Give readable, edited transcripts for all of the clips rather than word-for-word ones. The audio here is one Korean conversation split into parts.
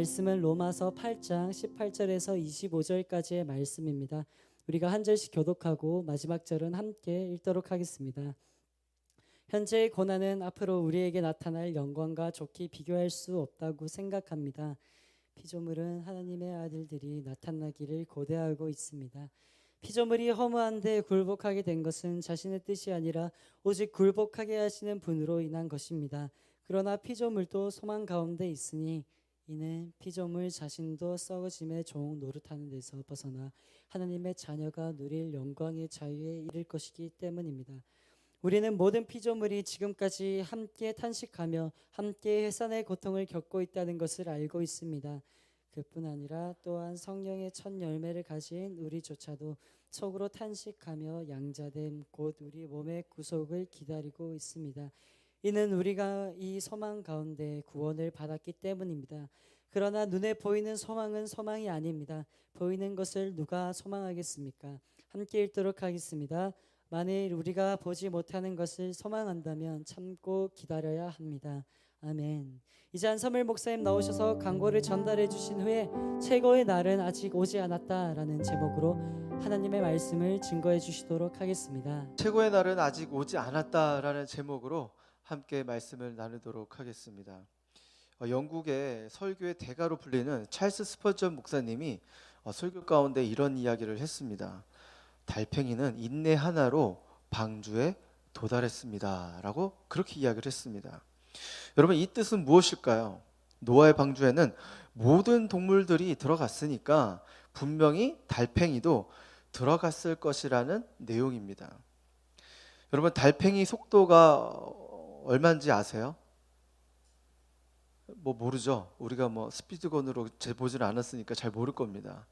말씀은 로마서 8장 18절에서 25절까지의 말씀입니다. 우리가 한 절씩 교독하고 마지막 절은 함께 읽도록 하겠습니다. 현재의 고난은 앞으로 우리에게 나타날 영광과 좋게 비교할 수 없다고 생각합니다. 피조물은 하나님의 아들들이 나타나기를 고대하고 있습니다. 피조물이 허무한데 굴복하게 된 것은 자신의 뜻이 아니라 오직 굴복하게 하시는 분으로 인한 것입니다. 그러나 피조물도 소망 가운데 있으니 이는 피조물 자신도 썩어짐의 종 노릇하는 데서 벗어나 하나님의 자녀가 누릴 영광의 자유에 이를 것이기 때문입니다. 우리는 모든 피조물이 지금까지 함께 탄식하며 함께 해산의 고통을 겪고 있다는 것을 알고 있습니다. 그뿐 아니라 또한 성령의 첫 열매를 가진 우리조차도 속으로 탄식하며 양자됨 곧 우리 몸의 구속을 기다리고 있습니다. 이는 우리가 이 소망 가운데 구원을 받았기 때문입니다. 그러나 눈에 보이는 소망은 소망이 아닙니다. 보이는 것을 누가 소망하겠습니까? 함께 읽도록 하겠습니다. 만일 우리가 보지 못하는 것을 소망한다면 참고 기다려야 합니다. 아멘. 이제 한섬일 목사님 나오셔서 강고를 전달해 주신 후에 최고의 날은 아직 오지 않았다라는 제목으로 하나님의 말씀을 증거해 주시도록 하겠습니다. 최고의 날은 아직 오지 않았다라는 제목으로 함께 말씀을 나누도록 하겠습니다. 영국의 설교의 대가로 불리는 찰스 스퍼전 목사님이 설교 가운데 이런 이야기를 했습니다. 달팽이는 인내 하나로 방주에 도달했습니다 라고 그렇게 이야기를 했습니다. 여러분, 이 뜻은 무엇일까요? 노아의 방주에는 모든 동물들이 들어갔으니까 분명히 달팽이도 들어갔을 것이라는 내용입니다. 여러분, 달팽이 속도가 얼마인지 아세요? 모르죠. 우리가 스피드건으로 재보지는 않았으니까 잘 모를 겁니다.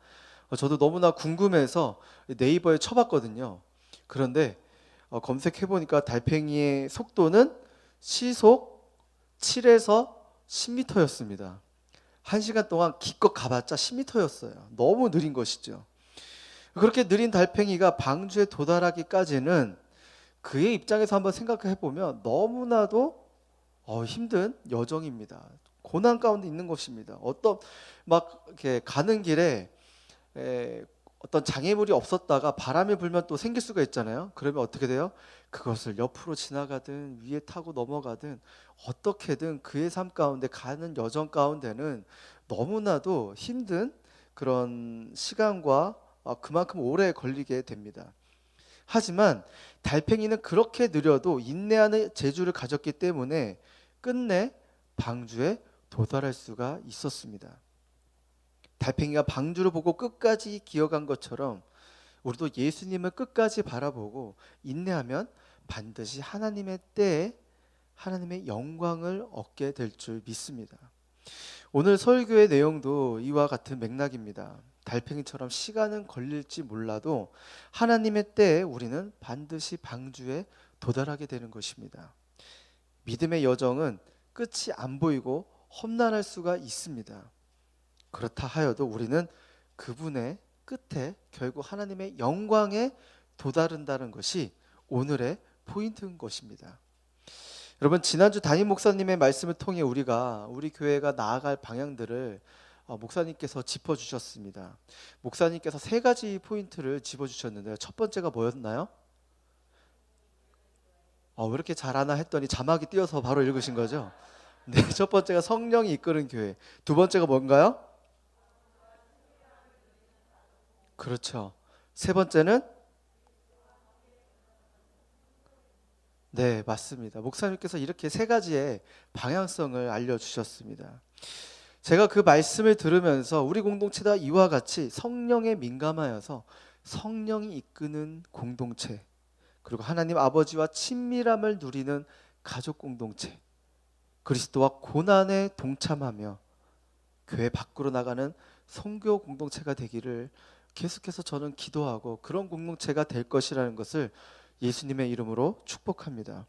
저도 너무나 궁금해서 네이버에 쳐봤거든요. 그런데 검색해보니까 달팽이의 속도는 시속 7에서 10m였습니다. 1시간 동안 기껏 가봤자 10m였어요. 너무 느린 것이죠. 그렇게 느린 달팽이가 방주에 도달하기까지는 그의 입장에서 한번 생각해보면 너무나도 힘든 여정입니다. 고난 가운데 있는 것입니다. 이렇게 가는 길에 어떤 장애물이 없었다가 바람이 불면 또 생길 수가 있잖아요. 그러면 어떻게 돼요? 그것을 옆으로 지나가든 위에 타고 넘어가든 어떻게든 그의 삶 가운데 가는 여정 가운데는 너무나도 힘든 그런 시간과 그만큼 오래 걸리게 됩니다. 하지만 달팽이는 그렇게 느려도 인내하는 재주를 가졌기 때문에 끝내 방주에 도달할 수가 있었습니다. 달팽이가 방주를 보고 끝까지 기어간 것처럼 우리도 예수님을 끝까지 바라보고 인내하면 반드시 하나님의 때에 하나님의 영광을 얻게 될 줄 믿습니다. 오늘 설교의 내용도 이와 같은 맥락입니다. 달팽이처럼 시간은 걸릴지 몰라도 하나님의 때에 우리는 반드시 방주에 도달하게 되는 것입니다. 믿음의 여정은 끝이 안 보이고 험난할 수가 있습니다. 그렇다 하여도 우리는 그분의 끝에 결국 하나님의 영광에 도달한다는 것이 오늘의 포인트인 것입니다. 여러분, 지난주 담임 목사님의 말씀을 통해 우리 교회가 나아갈 방향들을 목사님께서 짚어주셨습니다. 목사님께서 3가지 포인트를 짚어주셨는데요. 첫 번째가 뭐였나요? 왜 이렇게 잘하나 했더니 자막이 띄어서 바로 읽으신 거죠? 네, 첫 번째가 성령이 이끄는 교회. 두 번째가 뭔가요? 그렇죠. 세 번째는? 네, 맞습니다. 목사님께서 이렇게 3가지의 방향성을 알려주셨습니다. 제가 그 말씀을 들으면서 우리 공동체가 이와 같이 성령에 민감하여서 성령이 이끄는 공동체, 그리고 하나님 아버지와 친밀함을 누리는 가족 공동체, 그리스도와 고난에 동참하며 교회 밖으로 나가는 선교 공동체가 되기를 계속해서 저는 기도하고 그런 공동체가 될 것이라는 것을 예수님의 이름으로 축복합니다.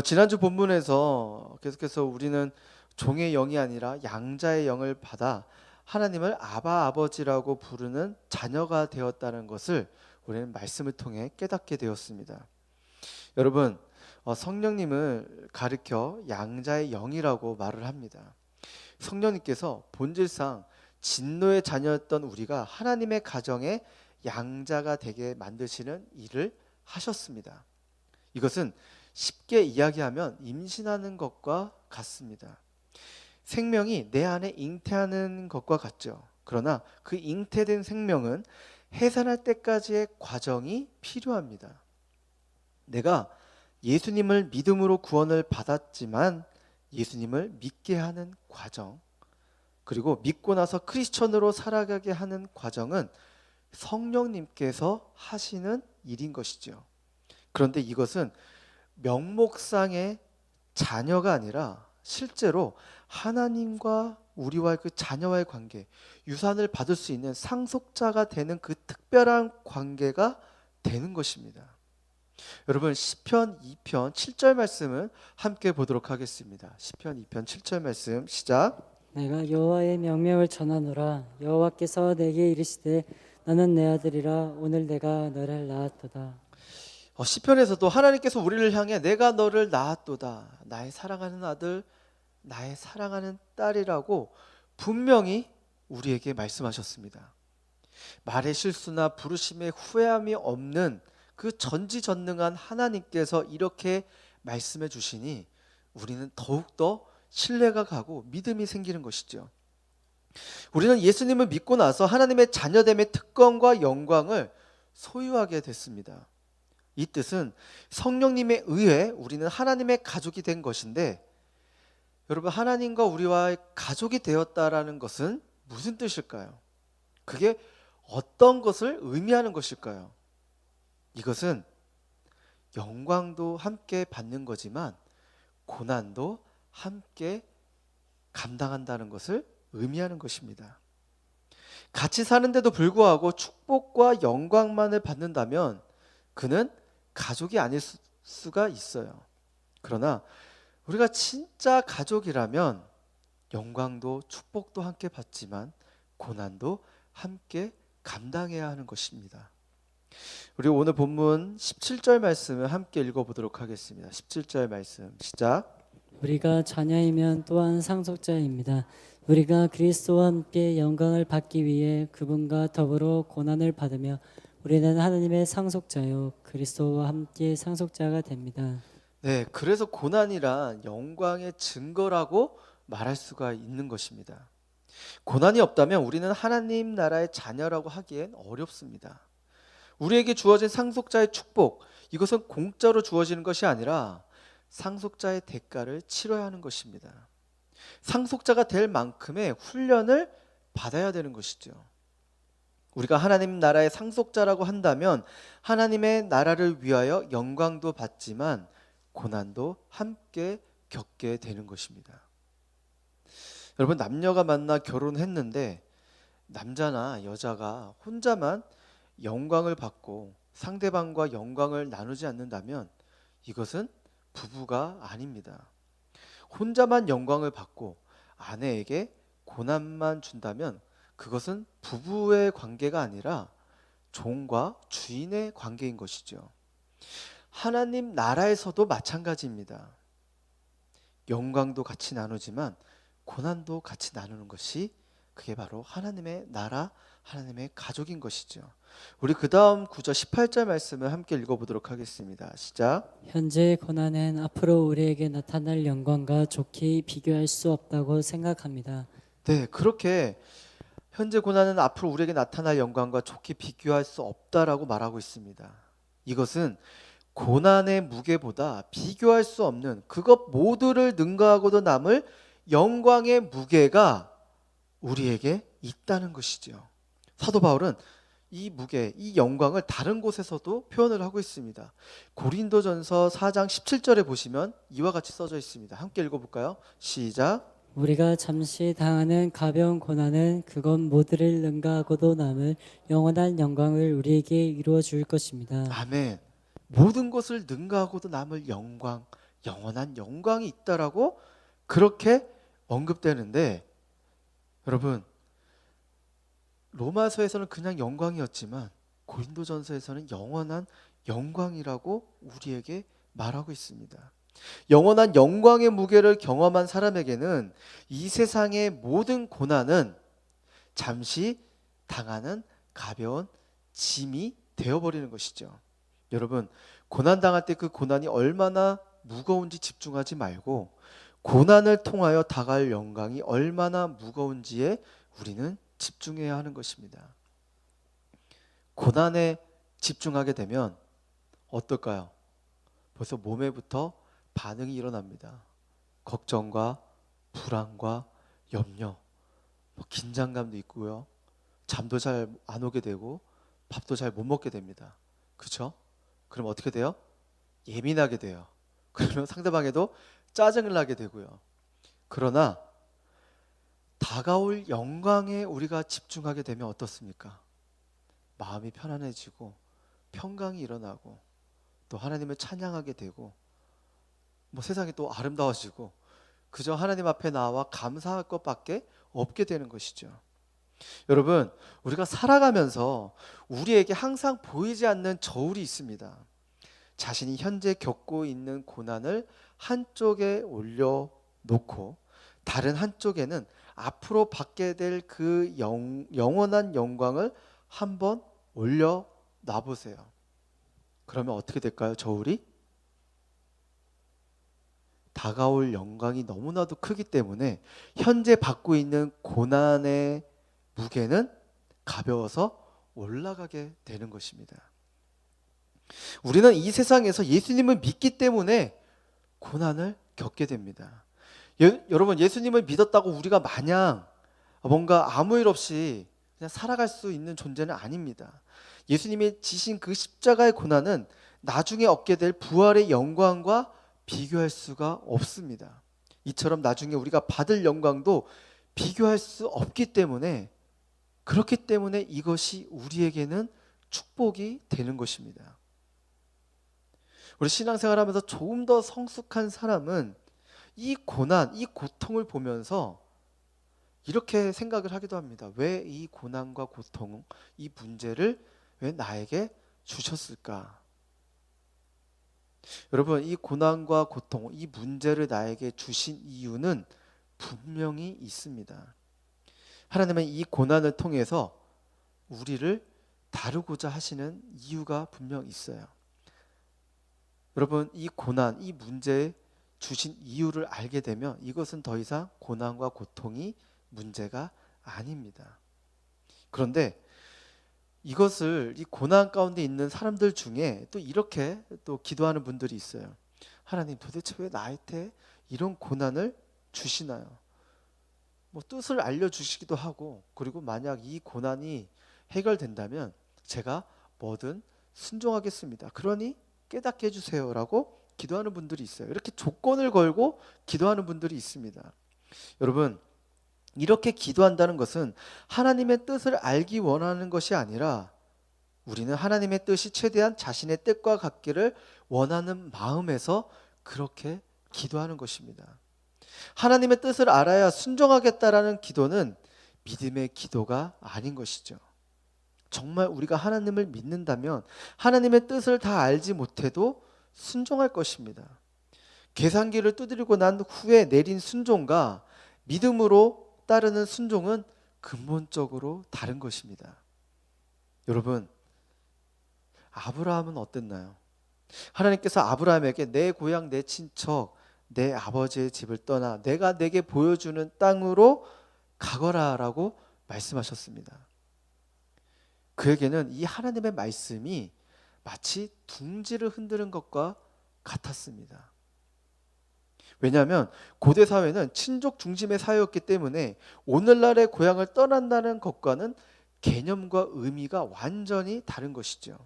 지난주 본문에서 계속해서 우리는 종의 영이 아니라 양자의 영을 받아 하나님을 아바 아버지라고 부르는 자녀가 되었다는 것을 우리는 말씀을 통해 깨닫게 되었습니다. 여러분, 성령님을 가리켜 양자의 영이라고 말을 합니다. 성령님께서 본질상 진노의 자녀였던 우리가 하나님의 가정의 양자가 되게 만드시는 일을 하셨습니다. 이것은 쉽게 이야기하면 임신하는 것과 같습니다. 생명이 내 안에 잉태하는 것과 같죠. 그러나 그 잉태된 생명은 해산할 때까지의 과정이 필요합니다. 내가 예수님을 믿음으로 구원을 받았지만 예수님을 믿게 하는 과정, 그리고 믿고 나서 크리스천으로 살아가게 하는 과정은 성령님께서 하시는 일인 것이죠. 그런데 이것은 명목상의 자녀가 아니라 실제로 하나님과 우리와 그 자녀와의 관계, 유산을 받을 수 있는 상속자가 되는 그 특별한 관계가 되는 것입니다. 여러분, 시편 2편 7절 말씀을 함께 보도록 하겠습니다. 시편 2편 7절 말씀 시작. 내가 여호와의 명령을 전하노라. 여호와께서 내게 이르시되 너는 내 아들이라. 오늘 내가 너를 낳았도다. 시편에서도 하나님께서 우리를 향해 내가 너를 낳았도다, 나의 사랑하는 아들, 나의 사랑하는 딸이라고 분명히 우리에게 말씀하셨습니다. 말의 실수나 부르심의 후회함이 없는 그 전지전능한 하나님께서 이렇게 말씀해 주시니 우리는 더욱더 신뢰가 가고 믿음이 생기는 것이죠. 우리는 예수님을 믿고 나서 하나님의 자녀됨의 특권과 영광을 소유하게 됐습니다. 이 뜻은 성령님에 의해 우리는 하나님의 가족이 된 것인데, 여러분, 하나님과 우리와 가족이 되었다라는 것은 무슨 뜻일까요? 그게 어떤 것을 의미하는 것일까요? 이것은 영광도 함께 받는 거지만 고난도 함께 감당한다는 것을 의미하는 것입니다. 같이 사는데도 불구하고 축복과 영광만을 받는다면 그는 가족이 아닐 수가 있어요. 그러나 우리가 진짜 가족이라면 영광도 축복도 함께 받지만 고난도 함께 감당해야 하는 것입니다. 우리 오늘 본문 17절 말씀을 함께 읽어보도록 하겠습니다. 17절 말씀 시작. 우리가 자녀이면 또한 상속자입니다. 우리가 그리스도와 함께 영광을 받기 위해 그분과 더불어 고난을 받으며 우리는 하나님의 상속자요 그리스도와 함께 상속자가 됩니다. 네, 그래서 고난이란 영광의 증거라고 말할 수가 있는 것입니다. 고난이 없다면 우리는 하나님 나라의 자녀라고 하기엔 어렵습니다. 우리에게 주어진 상속자의 축복, 이것은 공짜로 주어지는 것이 아니라 상속자의 대가를 치러야 하는 것입니다. 상속자가 될 만큼의 훈련을 받아야 되는 것이죠. 우리가 하나님 나라의 상속자라고 한다면 하나님의 나라를 위하여 영광도 받지만 고난도 함께 겪게 되는 것입니다. 여러분, 남녀가 만나 결혼했는데 남자나 여자가 혼자만 영광을 받고 상대방과 영광을 나누지 않는다면 이것은 부부가 아닙니다. 혼자만 영광을 받고 아내에게 고난만 준다면 그것은 부부의 관계가 아니라 종과 주인의 관계인 것이죠. 하나님 나라에서도 마찬가지입니다. 영광도 같이 나누지만 고난도 같이 나누는 것이 그게 바로 하나님의 나라, 하나님의 가족인 것이죠. 우리 그 다음 구절 18절 말씀을 함께 읽어보도록 하겠습니다. 시작. 현재의 고난은 앞으로 우리에게 나타날 영광과 좋게 비교할 수 없다고 생각합니다. 네, 그렇게 현재 고난은 앞으로 우리에게 나타날 영광과 좋게 비교할 수 없다라고 말하고 있습니다. 이것은 고난의 무게보다 비교할 수 없는 그것 모두를 능가하고도 남을 영광의 무게가 우리에게 있다는 것이죠. 사도 바울은 이 무게, 이 영광을 다른 곳에서도 표현을 하고 있습니다. 고린도전서 4장 17절에 보시면 이와 같이 써져 있습니다. 함께 읽어볼까요? 시작. 우리가 잠시 당하는 가벼운 고난은 그것 모두를 능가하고도 남을 영원한 영광을 우리에게 이루어 줄 것입니다. 아멘. 모든 것을 능가하고도 남을 영광, 영원한 영광이 있다라고 그렇게 언급되는데, 여러분, 로마서에서는 그냥 영광이었지만 고린도전서에서는 영원한 영광이라고 우리에게 말하고 있습니다. 영원한 영광의 무게를 경험한 사람에게는 이 세상의 모든 고난은 잠시 당하는 가벼운 짐이 되어버리는 것이죠. 여러분, 고난 당할 때 그 고난이 얼마나 무거운지 집중하지 말고 고난을 통하여 다가올 영광이 얼마나 무거운지에 우리는 집중해야 하는 것입니다. 고난에 집중하게 되면 어떨까요? 벌써 몸에부터 반응이 일어납니다. 걱정과 불안과 염려, 긴장감도 있고요. 잠도 잘 안 오게 되고 밥도 잘 못 먹게 됩니다. 그렇죠? 그럼 어떻게 돼요? 예민하게 돼요. 그러면 상대방에도 짜증을 나게 되고요. 그러나 다가올 영광에 우리가 집중하게 되면 어떻습니까? 마음이 편안해지고 평강이 일어나고 또 하나님을 찬양하게 되고 세상이 또 아름다워지고 그저 하나님 앞에 나와 감사할 것밖에 없게 되는 것이죠. 여러분, 우리가 살아가면서 우리에게 항상 보이지 않는 저울이 있습니다. 자신이 현재 겪고 있는 고난을 한쪽에 올려놓고 다른 한쪽에는 앞으로 받게 될 그 영원한 영광을 한번 올려놔보세요. 그러면 어떻게 될까요? 저울이? 다가올 영광이 너무나도 크기 때문에 현재 받고 있는 고난의 무게는 가벼워서 올라가게 되는 것입니다. 우리는 이 세상에서 예수님을 믿기 때문에 고난을 겪게 됩니다. 여러분, 예수님을 믿었다고 우리가 마냥 뭔가 아무 일 없이 그냥 살아갈 수 있는 존재는 아닙니다. 예수님이 지신 그 십자가의 고난은 나중에 얻게 될 부활의 영광과 비교할 수가 없습니다. 이처럼 나중에 우리가 받을 영광도 비교할 수 없기 때문에, 그렇기 때문에 이것이 우리에게는 축복이 되는 것입니다. 우리 신앙생활하면서 조금 더 성숙한 사람은 이 고난, 이 고통을 보면서 이렇게 생각을 하기도 합니다. 왜 이 고난과 고통, 이 문제를 왜 나에게 주셨을까? 여러분, 이 고난과 고통, 이 문제를 나에게 주신 이유는 분명히 있습니다. 하나님은 이 고난을 통해서 우리를 다루고자 하시는 이유가 분명 있어요. 여러분, 이 고난, 이 문제에 주신 이유를 알게 되면 이것은 더 이상 고난과 고통이 문제가 아닙니다. 그런데 이것을, 이 고난 가운데 있는 사람들 중에 또 이렇게 또 기도하는 분들이 있어요. 하나님, 도대체 왜 나한테 이런 고난을 주시나요? 뜻을 알려주시기도 하고, 그리고 만약 이 고난이 해결된다면 제가 뭐든 순종하겠습니다. 그러니 깨닫게 해주세요 라고 기도하는 분들이 있어요. 이렇게 조건을 걸고 기도하는 분들이 있습니다. 여러분, 이렇게 기도한다는 것은 하나님의 뜻을 알기 원하는 것이 아니라 우리는 하나님의 뜻이 최대한 자신의 뜻과 같기를 원하는 마음에서 그렇게 기도하는 것입니다. 하나님의 뜻을 알아야 순종하겠다라는 기도는 믿음의 기도가 아닌 것이죠. 정말 우리가 하나님을 믿는다면 하나님의 뜻을 다 알지 못해도 순종할 것입니다. 계산기를 두드리고 난 후에 내린 순종과 믿음으로 따르는 순종은 근본적으로 다른 것입니다. 여러분, 아브라함은 어땠나요? 하나님께서 아브라함에게 내 고향, 내 친척, 내 아버지의 집을 떠나 내가 내게 보여주는 땅으로 가거라 라고 말씀하셨습니다. 그에게는 이 하나님의 말씀이 마치 둥지를 흔드는 것과 같았습니다. 왜냐하면 고대 사회는 친족 중심의 사회였기 때문에 오늘날의 고향을 떠난다는 것과는 개념과 의미가 완전히 다른 것이죠.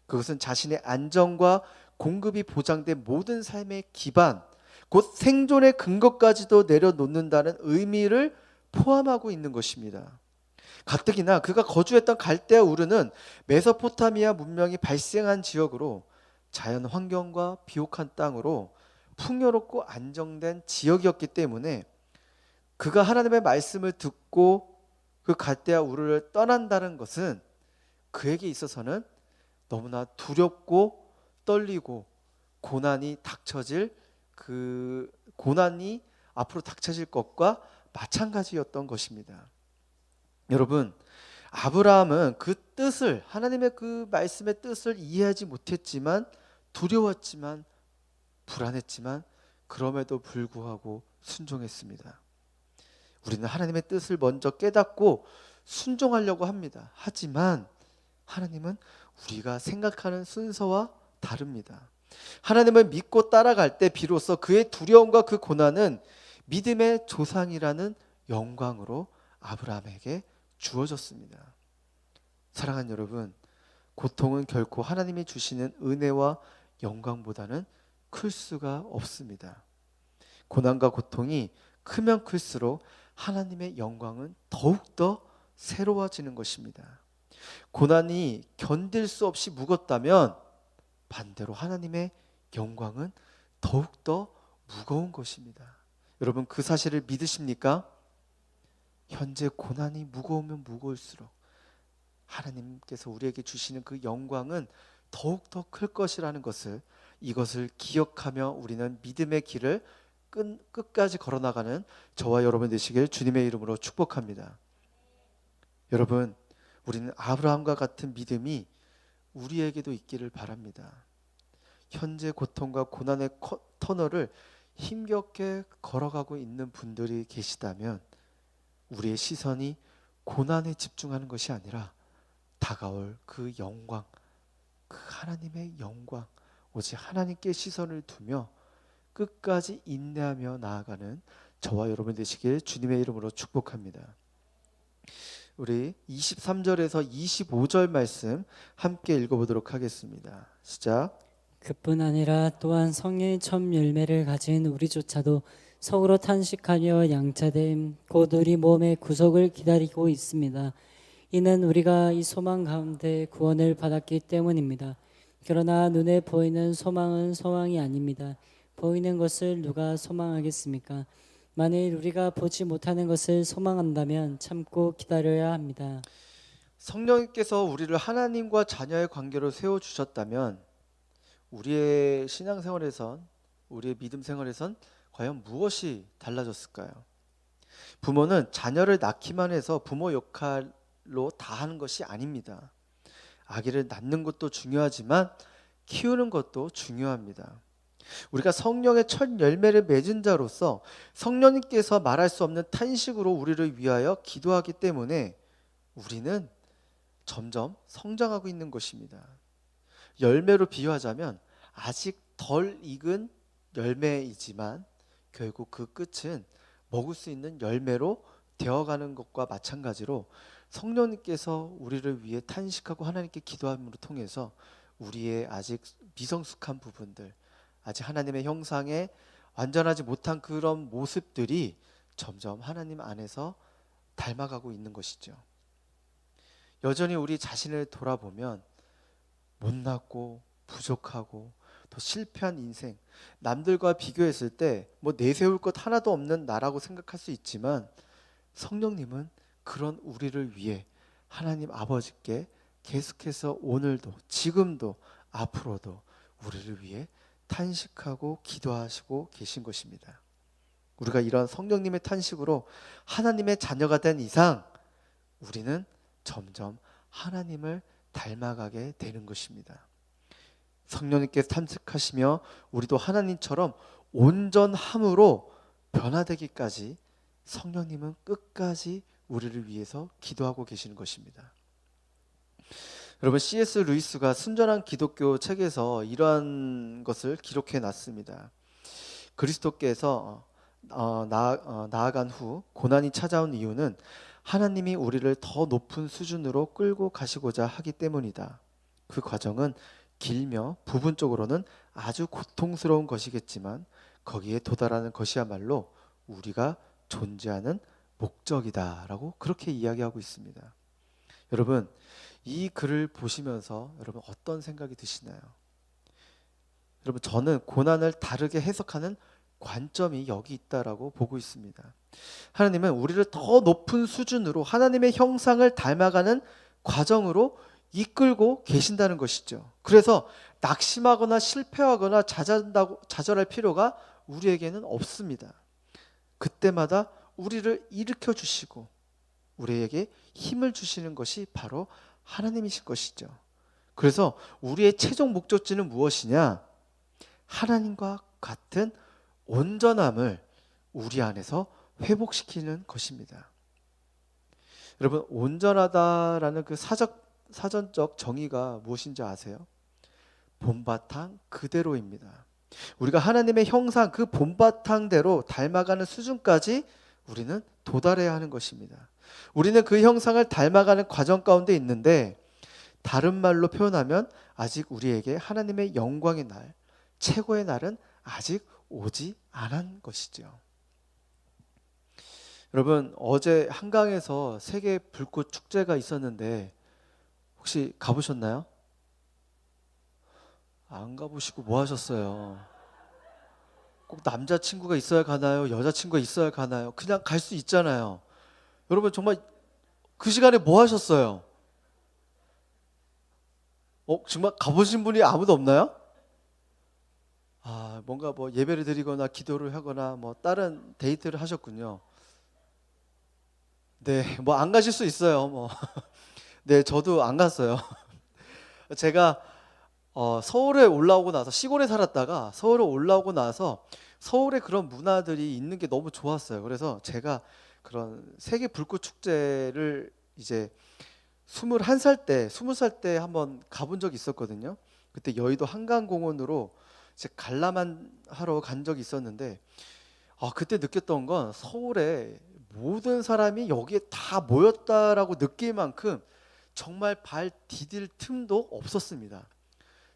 그것은 자신의 안정과 공급이 보장된 모든 삶의 기반, 곧 생존의 근거까지도 내려놓는다는 의미를 포함하고 있는 것입니다. 가뜩이나 그가 거주했던 갈대아 우르는 메소포타미아 문명이 발생한 지역으로 자연 환경과 비옥한 땅으로 풍요롭고 안정된 지역이었기 때문에 그가 하나님의 말씀을 듣고 그 갈대아 우르를 떠난다는 것은 그에게 있어서는 너무나 두렵고 떨리고 고난이 닥쳐질 그 고난이 앞으로 닥쳐질 것과 마찬가지였던 것입니다. 여러분, 아브라함은 그 뜻을, 하나님의 그 말씀의 뜻을 이해하지 못했지만, 두려웠지만, 불안했지만, 그럼에도 불구하고 순종했습니다. 우리는 하나님의 뜻을 먼저 깨닫고 순종하려고 합니다. 하지만 하나님은 우리가 생각하는 순서와 다릅니다. 하나님을 믿고 따라갈 때 비로소 그의 두려움과 그 고난은 믿음의 조상이라는 영광으로 아브라함에게 주어졌습니다. 사랑하는 여러분, 고통은 결코 하나님이 주시는 은혜와 영광보다는 클 수가 없습니다. 고난과 고통이 크면 클수록 하나님의 영광은 더욱더 새로워지는 것입니다. 고난이 견딜 수 없이 무겁다면 반대로 하나님의 영광은 더욱더 무거운 것입니다. 여러분, 그 사실을 믿으십니까? 현재 고난이 무거우면 무거울수록 하나님께서 우리에게 주시는 그 영광은 더욱더 클 것이라는 것을, 이것을 기억하며 우리는 믿음의 길을 끝까지 걸어나가는 저와 여러분 되시길 주님의 이름으로 축복합니다. 여러분, 우리는 아브라함과 같은 믿음이 우리에게도 있기를 바랍니다. 현재 고통과 고난의 터널을 힘겹게 걸어가고 있는 분들이 계시다면 우리의 시선이 고난에 집중하는 것이 아니라 다가올 그 영광, 그 하나님의 영광, 오직 하나님께 시선을 두며 끝까지 인내하며 나아가는 저와 여러분 되시길 주님의 이름으로 축복합니다. 우리 23절에서 25절 말씀 함께 읽어보도록 하겠습니다. 시작. 그뿐 아니라 또한 성령의 첫 열매를 가진 우리조차도 속으로 탄식하며 양차됨 곧 우리 몸의 구속을 기다리고 있습니다. 이는 우리가 이 소망 가운데 구원을 받았기 때문입니다. 그러나 눈에 보이는 소망은 소망이 아닙니다. 보이는 것을 누가 소망하겠습니까? 만일 우리가 보지 못하는 것을 소망한다면 참고 기다려야 합니다. 성령님께서 우리를 하나님과 자녀의 관계로 세워주셨다면 우리의 신앙생활에선, 우리의 믿음 생활에선 과연 무엇이 달라졌을까요? 부모는 자녀를 낳기만 해서 부모 역할로 다 하는 것이 아닙니다. 아기를 낳는 것도 중요하지만 키우는 것도 중요합니다. 우리가 성령의 첫 열매를 맺은 자로서 성령님께서 말할 수 없는 탄식으로 우리를 위하여 기도하기 때문에 우리는 점점 성장하고 있는 것입니다. 열매로 비유하자면 아직 덜 익은 열매이지만 결국 그 끝은 먹을 수 있는 열매로 되어가는 것과 마찬가지로 성령님께서 우리를 위해 탄식하고 하나님께 기도함으로 통해서 우리의 아직 미성숙한 부분들, 아직 하나님의 형상에 완전하지 못한 그런 모습들이 점점 하나님 안에서 닮아가고 있는 것이죠. 여전히 우리 자신을 돌아보면 못났고 부족하고 더 실패한 인생, 남들과 비교했을 때 뭐 내세울 것 하나도 없는 나라고 생각할 수 있지만 성령님은 그런 우리를 위해 하나님 아버지께 계속해서 오늘도, 지금도, 앞으로도 우리를 위해 탄식하고 기도하시고 계신 것입니다. 우리가 이런 성령님의 탄식으로 하나님의 자녀가 된 이상 우리는 점점 하나님을 닮아가게 되는 것입니다. 성령님께서 탐색하시며 우리도 하나님처럼 온전함으로 변화되기까지 성령님은 끝까지 우리를 위해서 기도하고 계시는 것입니다. 여러분, C.S. 루이스가 순전한 기독교 책에서 이러한 것을 기록해 놨습니다. 그리스도께서 나아간 후 고난이 찾아온 이유는 하나님이 우리를 더 높은 수준으로 끌고 가시고자 하기 때문이다. 그 과정은 길며 부분적으로는 아주 고통스러운 것이겠지만 거기에 도달하는 것이야말로 우리가 존재하는 목적이다라고 그렇게 이야기하고 있습니다. 여러분, 이 글을 보시면서 여러분 어떤 생각이 드시나요? 여러분, 저는 고난을 다르게 해석하는 관점이 여기 있다라고 보고 있습니다. 하나님은 우리를 더 높은 수준으로 하나님의 형상을 닮아가는 과정으로 이끌고 계신다는 것이죠. 그래서 낙심하거나 실패하거나 좌절할 필요가 우리에게는 없습니다. 그때마다 우리를 일으켜 주시고 우리에게 힘을 주시는 것이 바로 하나님이실 것이죠. 그래서 우리의 최종 목적지는 무엇이냐? 하나님과 같은 온전함을 우리 안에서 회복시키는 것입니다. 여러분, 온전하다라는 그 사전적 정의가 무엇인지 아세요? 본바탕 그대로입니다. 우리가 하나님의 형상 그 본바탕대로 닮아가는 수준까지 우리는 도달해야 하는 것입니다. 우리는 그 형상을 닮아가는 과정 가운데 있는데, 다른 말로 표현하면 아직 우리에게 하나님의 영광의 날, 최고의 날은 아직 오지 않은 것이죠. 여러분, 어제 한강에서 세계 불꽃 축제가 있었는데 혹시 가보셨나요? 안 가보시고 뭐 하셨어요? 꼭 남자친구가 있어야 가나요? 여자친구가 있어야 가나요? 그냥 갈 수 있잖아요. 여러분, 정말 그 시간에 뭐 하셨어요? 정말 가보신 분이 아무도 없나요? 뭔가 뭐 예배를 드리거나 기도를 하거나 뭐 다른 데이트를 하셨군요. 네, 뭐 안 가실 수 있어요. 뭐. 네, 저도 안 갔어요. 제가 서울에 올라오고 나서, 시골에 살았다가 서울에 올라오고 나서 서울에 그런 문화들이 있는 게 너무 좋았어요. 그래서 제가 그런 세계 불꽃 축제를 이제 21살 때, 20살 때 한번 가본 적이 있었거든요. 그때 여의도 한강공원으로 이제 관람만 하러 간 적이 있었는데, 그때 느꼈던 건 서울에 모든 사람이 여기에 다 모였다라고 느낄 만큼 정말 발 디딜 틈도 없었습니다.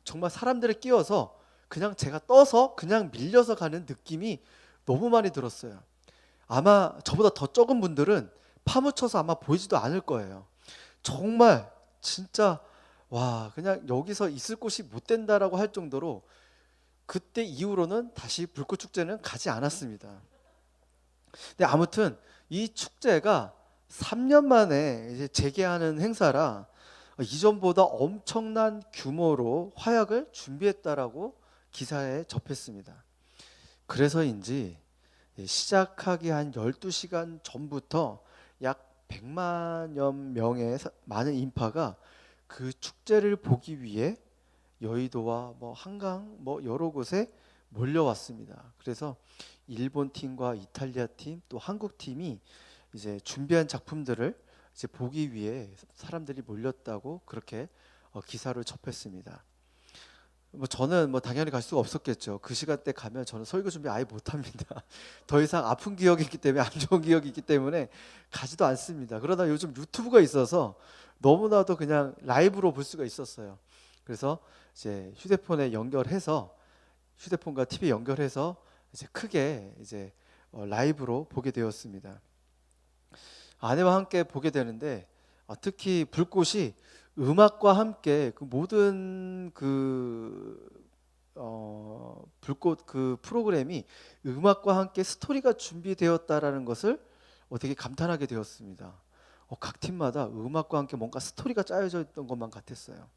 정말 사람들에 끼어서 그냥 제가 떠서 그냥 밀려서 가는 느낌이 너무 많이 들었어요. 아마 저보다 더 적은 분들은 파묻혀서 아마 보이지도 않을 거예요. 정말 진짜 와, 그냥 여기서 있을 곳이 못 된다라고 할 정도로 그때 이후로는 다시 불꽃 축제는 가지 않았습니다. 근데 아무튼 이 축제가 3년 만에 이제 재개하는 행사라 이전보다 엄청난 규모로 화약을 준비했다라고 기사에 접했습니다. 그래서인지 시작하기 한 12시간 전부터 약 100만여 명의 많은 인파가 그 축제를 보기 위해 여의도와 뭐 한강 뭐 여러 곳에 몰려왔습니다. 그래서 일본 팀과 이탈리아 팀 또 한국 팀이 이제 준비한 작품들을 이제 보기 위해 사람들이 몰렸다고 그렇게 기사를 접했습니다. 뭐 저는 뭐 당연히 갈 수가 없었겠죠. 그 시간대 가면 저는 설교 준비 아예 못합니다. 더 이상 아픈 기억이 있기 때문에, 안 좋은 기억이 있기 때문에 가지도 않습니다. 그러다 요즘 유튜브가 있어서 너무나도 그냥 라이브로 볼 수가 있었어요. 그래서 이제 휴대폰과 TV 연결해서 이제 크게 이제 라이브로 보게 되었습니다. 아내와 함께 보게 되는데 특히 불꽃이 음악과 함께 그 모든 불꽃 그 프로그램이 음악과 함께 스토리가 준비되었다라는 것을 되게 감탄하게 되었습니다. 각 팀마다 음악과 함께 뭔가 스토리가 짜여져 있던 것만 같았어요.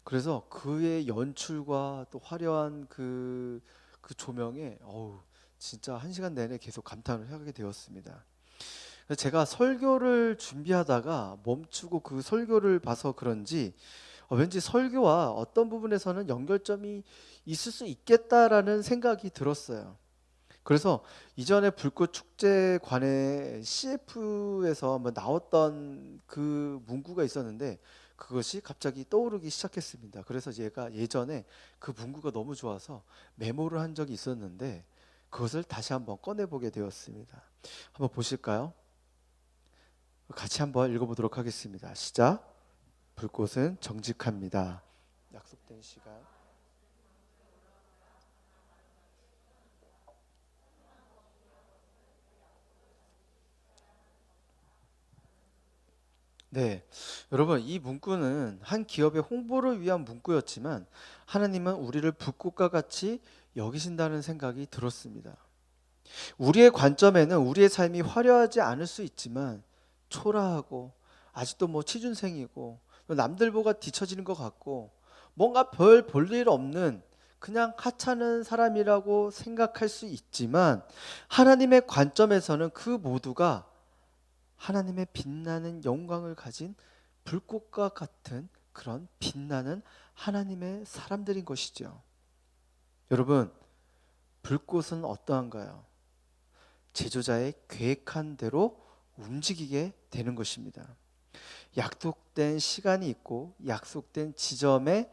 그래서 그의 연출과 또 화려한 그 조명에 진짜 1시간 내내 계속 감탄을 하게 되었습니다. 제가 설교를 준비하다가 멈추고 그 설교를 봐서 그런지 왠지 설교와 어떤 부분에서는 연결점이 있을 수 있겠다라는 생각이 들었어요. 그래서 이전에 불꽃 축제관에 CF에서 한번 나왔던 그 문구가 있었는데 그것이 갑자기 떠오르기 시작했습니다. 그래서 제가 예전에 그 문구가 너무 좋아서 메모를 한 적이 있었는데 그것을 다시 한번 꺼내보게 되었습니다. 한번 보실까요? 같이 한번 읽어보도록 하겠습니다. 시작. 불꽃은 정직합니다. 약속된 시간. 네, 여러분, 이 문구는 한 기업의 홍보를 위한 문구였지만 하나님은 우리를 불꽃과 같이 여기신다는 생각이 들었습니다. 우리의 관점에는 우리의 삶이 화려하지 않을 수 있지만 초라하고 아직도 뭐 취준생이고 남들보다 뒤처지는 것 같고 뭔가 별 볼 일 없는 그냥 하찮은 사람이라고 생각할 수 있지만 하나님의 관점에서는 그 모두가 하나님의 빛나는 영광을 가진 불꽃과 같은 그런 빛나는 하나님의 사람들인 것이죠. 여러분, 불꽃은 어떠한가요? 제조자의 계획한 대로 움직이게 되는 것입니다. 약속된 시간이 있고 약속된 지점에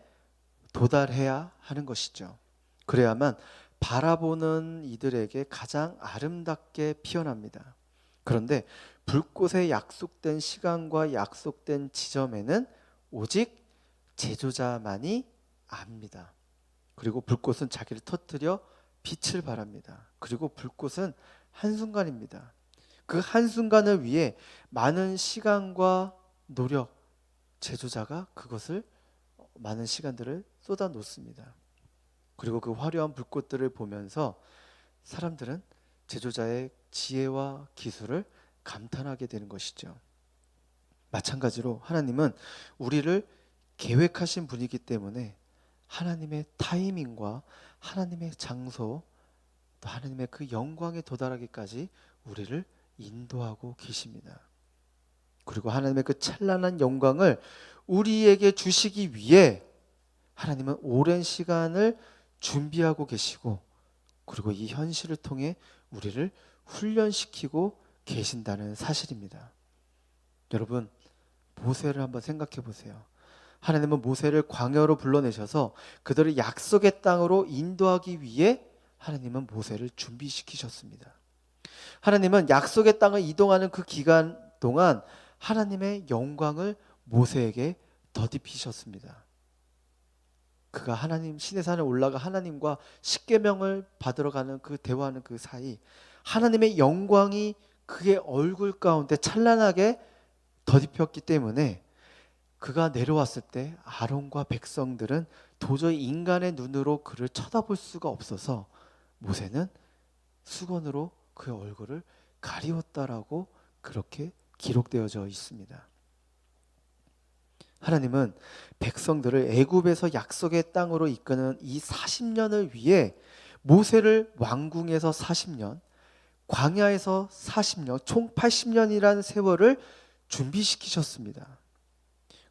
도달해야 하는 것이죠. 그래야만 바라보는 이들에게 가장 아름답게 피어납니다. 그런데 불꽃의 약속된 시간과 약속된 지점에는 오직 제조자만이 압니다. 그리고 불꽃은 자기를 터뜨려 빛을 발합니다. 그리고 불꽃은 한순간입니다. 그 한순간을 위해 많은 시간과 노력, 제조자가 그것을 많은 시간들을 쏟아 놓습니다. 그리고 그 화려한 불꽃들을 보면서 사람들은 제조자의 지혜와 기술을 감탄하게 되는 것이죠. 마찬가지로 하나님은 우리를 계획하신 분이기 때문에 하나님의 타이밍과 하나님의 장소, 또 하나님의 그 영광에 도달하기까지 우리를 인도하고 계십니다. 그리고 하나님의 그 찬란한 영광을 우리에게 주시기 위해 하나님은 오랜 시간을 준비하고 계시고, 그리고 이 현실을 통해 우리를 훈련시키고 계신다는 사실입니다. 여러분, 모세를 한번 생각해 보세요. 하나님은 모세를 광야로 불러내셔서 그들을 약속의 땅으로 인도하기 위해 하나님은 모세를 준비시키셨습니다. 하나님은 약속의 땅을 이동하는 그 기간 동안 하나님의 영광을 모세에게 덧입히셨습니다. 그가 하나님 신의 산에 올라가 하나님과 십계명을 받으러 가는 그 대화하는 그 사이 하나님의 영광이 그의 얼굴 가운데 찬란하게 덧입혔기 때문에 그가 내려왔을 때 아론과 백성들은 도저히 인간의 눈으로 그를 쳐다볼 수가 없어서 모세는 수건으로 그의 얼굴을 가리웠다라고 그렇게 기록되어져 있습니다. 하나님은 백성들을 애굽에서 약속의 땅으로 이끄는 이 40년을 위해 모세를 왕궁에서 40년, 광야에서 40년, 총 80년이라는 세월을 준비시키셨습니다.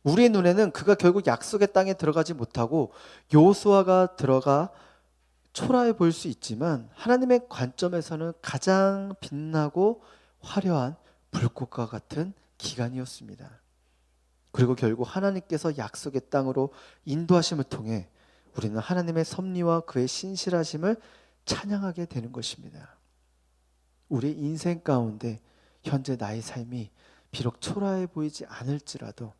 우리의 눈에는 그가 결국 약속의 땅에 들어가지 못하고 여호수아가 들어가 초라해 보일 수 있지만 하나님의 관점에서는 가장 빛나고 화려한 불꽃과 같은 기간이었습니다. 그리고 결국 하나님께서 약속의 땅으로 인도하심을 통해 우리는 하나님의 섭리와 그의 신실하심을 찬양하게 되는 것입니다. 우리 인생 가운데 현재 나의 삶이 비록 초라해 보이지 않을지라도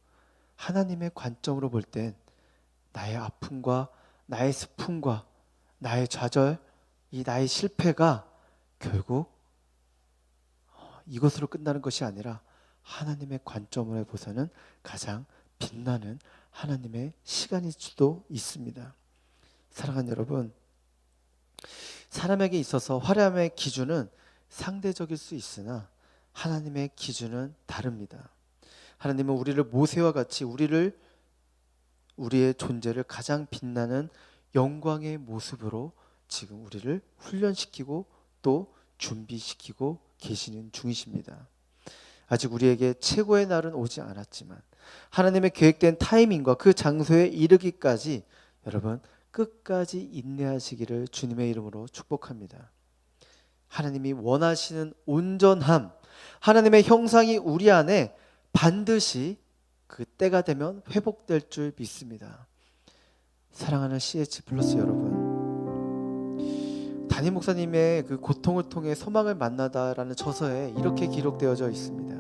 하나님의 관점으로 볼 땐 나의 아픔과 나의 슬픔과 나의 좌절, 이 나의 실패가 결국 이것으로 끝나는 것이 아니라 하나님의 관점으로 보서는 가장 빛나는 하나님의 시간일 수도 있습니다. 사랑하는 여러분, 사람에게 있어서 화려함의 기준은 상대적일 수 있으나 하나님의 기준은 다릅니다. 하나님은 우리를 모세와 같이 우리의 존재를 가장 빛나는 영광의 모습으로 지금 우리를 훈련시키고 또 준비시키고 계시는 중이십니다. 아직 우리에게 최고의 날은 오지 않았지만 하나님의 계획된 타이밍과 그 장소에 이르기까지 여러분 끝까지 인내하시기를 주님의 이름으로 축복합니다. 하나님이 원하시는 온전함, 하나님의 형상이 우리 안에 반드시 그 때가 되면 회복될 줄 믿습니다. 사랑하는 CH 플러스 여러분, 담임 목사님의 그 고통을 통해 소망을 만나다라는 저서에 이렇게 기록되어져 있습니다.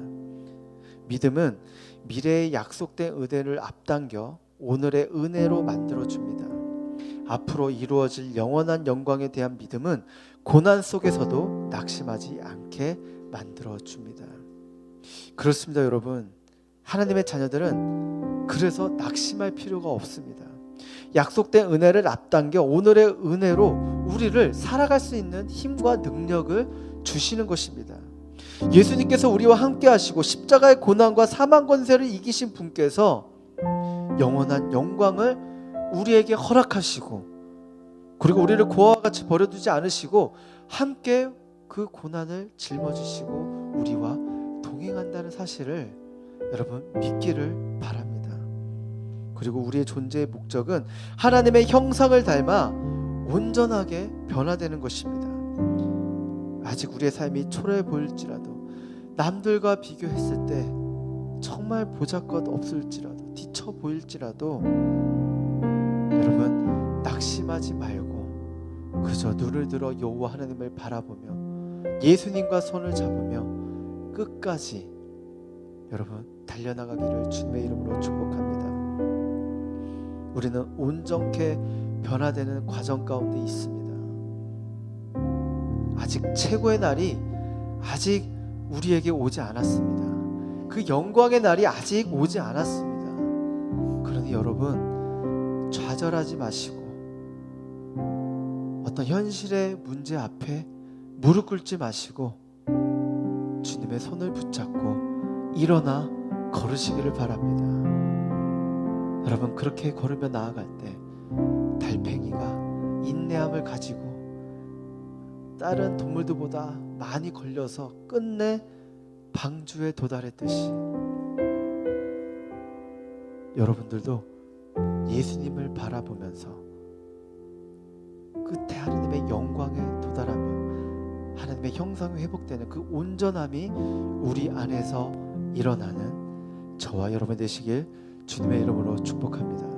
믿음은 미래의 약속된 은혜를 앞당겨 오늘의 은혜로 만들어줍니다. 앞으로 이루어질 영원한 영광에 대한 믿음은 고난 속에서도 낙심하지 않게 만들어줍니다. 그렇습니다, 여러분. 하나님의 자녀들은 그래서 낙심할 필요가 없습니다. 약속된 은혜를 앞당겨 오늘의 은혜로 우리를 살아갈 수 있는 힘과 능력을 주시는 것입니다. 예수님께서 우리와 함께 하시고 십자가의 고난과 사망 권세를 이기신 분께서 영원한 영광을 우리에게 허락하시고, 그리고 우리를 고아와 같이 버려두지 않으시고 함께 그 고난을 짊어지시고 우리와 동행한다는 사실을 여러분 믿기를 바랍니다. 그리고 우리의 존재의 목적은 하나님의 형상을 닮아 온전하게 변화되는 것입니다. 아직 우리의 삶이 초라해 보일지라도, 남들과 비교했을 때 정말 보잘것 없을지라도, 뒤처 보일지라도 여러분 낙심하지 말고 그저 눈을 들어 여호와 하나님을 바라보며 예수님과 손을 잡으며 끝까지 여러분 달려나가기를 주님의 이름으로 축복합니다. 우리는 온전케 변화되는 과정 가운데 있습니다. 아직 최고의 날이 아직 우리에게 오지 않았습니다. 그 영광의 날이 아직 오지 않았습니다. 그러니 여러분 좌절하지 마시고 어떤 현실의 문제 앞에 무릎 꿇지 마시고 주님의 손을 붙잡고 일어나 걸으시기를 바랍니다. 여러분 그렇게 걸으며 나아갈 때 달팽이가 인내함을 가지고 다른 동물들보다 많이 걸려서 끝내 방주에 도달했듯이 여러분들도 예수님을 바라보면서 끝에 하나님의 영광에 도달하며 하나님의 형상이 회복되는 그 온전함이 우리 안에서 일어나는 저와 여러분 되시길 주님의 이름으로 축복합니다.